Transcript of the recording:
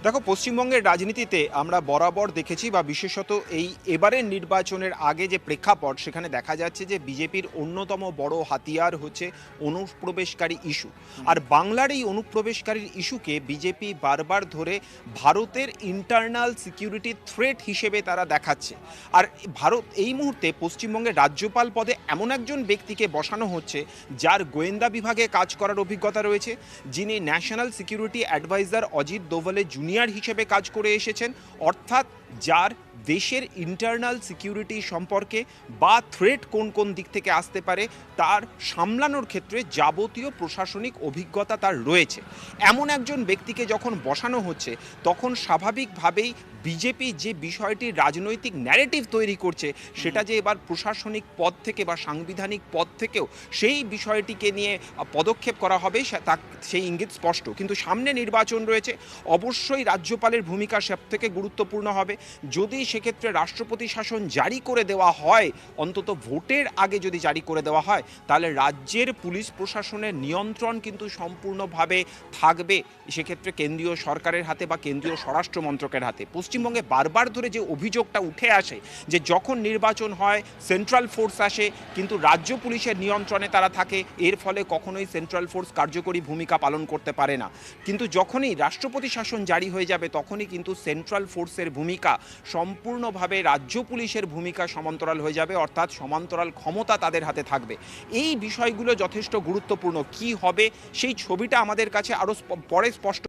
দেখো, পশ্চিমবঙ্গের রাজনীতিতে আমরা বরাবর দেখেছি বা বিশেষত এবারের নির্বাচনের আগে যে প্রেক্ষাপট, সেখানে দেখা যাচ্ছে যে বিজেপির অন্যতম বড় হাতিয়ার হচ্ছে অনুপ্রবেশকারী ইস্যু। আর বাংলার এই অনুপ্রবেশকারীর ইস্যুকে বিজেপি বারবার ধরে ভারতের ইন্টারনাল সিকিউরিটি থ্রেট হিসেবে তারা দেখাচ্ছে। আর ভারত এই মুহূর্তে পশ্চিমবঙ্গের রাজ্যপাল পদে এমন একজন ব্যক্তিকে বসানো হচ্ছে যার গোয়েন্দা বিভাগে কাজ করার অভিজ্ঞতা রয়েছে, যিনি ন্যাশনাল সিকিউরিটি অ্যাডভাইজার অজিত দোভালে জুনিয়র হিসেবে কাজ করে এসেছেন, অর্থাৎ যার দেশের ইন্টারনাল সিকিউরিটি সম্পর্কে বা থ্রেট কোন কোন দিক থেকে আসতে পারে তার সামলানোর ক্ষেত্রে যাবতীয় প্রশাসনিক অভিজ্ঞতা তার রয়েছে। এমন একজন ব্যক্তিকে যখন বসানো হচ্ছে, তখন স্বাভাবিকভাবেই বিজেপি যে বিষয়টির রাজনৈতিক ন্যারেটিভ তৈরি করছে, সেটা যে এবার প্রশাসনিক পদ থেকে বা সাংবিধানিক পদ থেকেও সেই বিষয়টিকে নিয়ে পদক্ষেপ করা হবে, সেই ইঙ্গিত স্পষ্ট। কিন্তু সামনে নির্বাচন রয়েছে, অবশ্যই রাজ্যপালের ভূমিকা সব থেকে গুরুত্বপূর্ণ হবে। যদি সেক্ষেত্রে রাষ্ট্রপতি শাসন জারি করে দেওয়া হয়, অন্তত ভোটের আগে যদি জারি করে দেওয়া হয়, তাহলে রাজ্যের পুলিশ প্রশাসনের নিয়ন্ত্রণ কিন্তু সম্পূর্ণভাবে থাকবে সেক্ষেত্রে কেন্দ্রীয় সরকারের হাতে বা কেন্দ্রীয় স্বরাষ্ট্র মন্ত্রকের হাতে। পশ্চিমবঙ্গে বারবার ধরে যে অভিযোগটা উঠে আসে যে যখন নির্বাচন হয় সেন্ট্রাল ফোর্স আসে, কিন্তু রাজ্য পুলিশের নিয়ন্ত্রণে তারা থাকে, এর ফলে কখনোই সেন্ট্রাল ফোর্স কার্যকরী ভূমিকা পালন করতে পারে না। কিন্তু যখনই রাষ্ট্রপতি শাসন জারি হয়ে যাবে, তখনই কিন্তু সেন্ট্রাল ফোর্সের ভূমিকা সম্পূর্ণভাবে রাজ্য পুলিশের ভূমিকা সমান্তরাল হয়ে যাবে, অর্থাৎ সমান্তরাল ক্ষমতা তাদের হাতে থাকবে। এই বিষয়গুলো যথেষ্ট গুরুত্বপূর্ণ। কি হবে সেই ছবিটা আমাদের কাছে আরও পরে স্পষ্ট